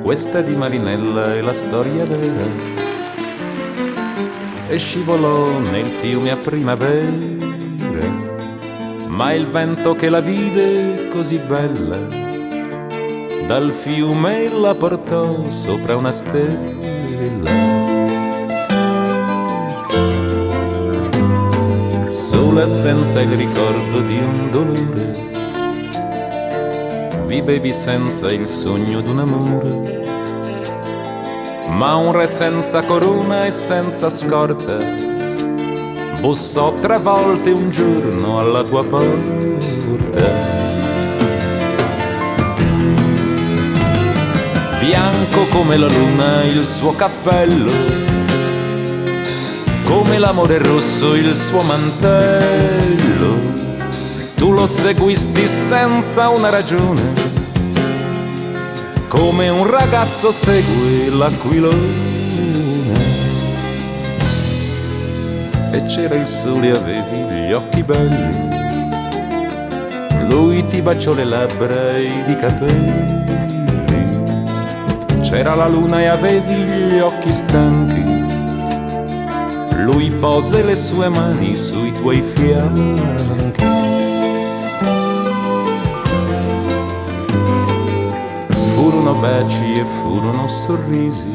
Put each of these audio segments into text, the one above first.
Questa di Marinella è la storia vera. E scivolò nel fiume a primavera, ma il vento che la vide così bella dal fiume la portò sopra una stella. Sola senza il ricordo di un dolore, vivevi senza il sogno d'un amore. Ma un re senza corona e senza scorta bussò 3 volte un giorno alla tua porta. Bianco come la luna il suo cappello, come l'amore rosso il suo mantello. Tu lo seguisti senza una ragione, come un ragazzo segue l'aquilone. E c'era il sole, avevi gli occhi belli, lui ti baciò le labbra ed i capelli. C'era la luna e avevi gli occhi stanchi, lui pose le sue mani sui tuoi fianchi. Furono baci e furono sorrisi,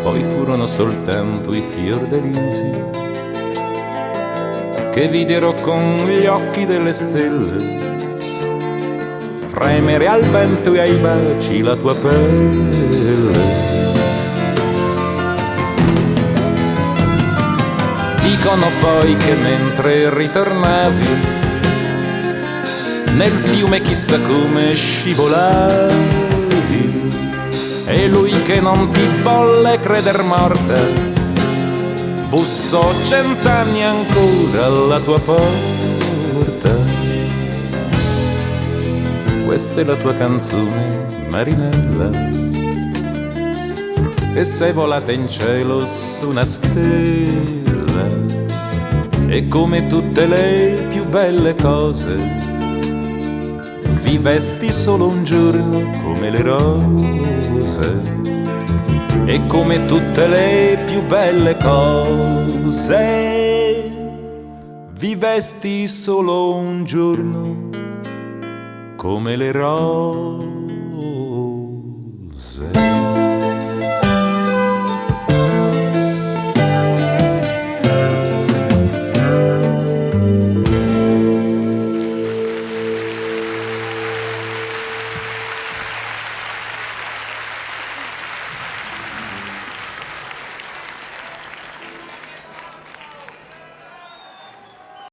poi furono soltanto i fiordalisi che videro con gli occhi delle stelle fremere al vento e ai baci la tua pelle. Dicono poi che mentre ritornavi nel fiume chissà come scivolavi, e lui che non ti volle creder morta bussò 100 anni ancora alla tua porta. Questa è la tua canzone, Marinella, e sei volata in cielo su una stella, e come tutte le più belle cose vivesti solo un giorno come le rose. E come tutte le più belle cose vivesti solo un giorno come le rose.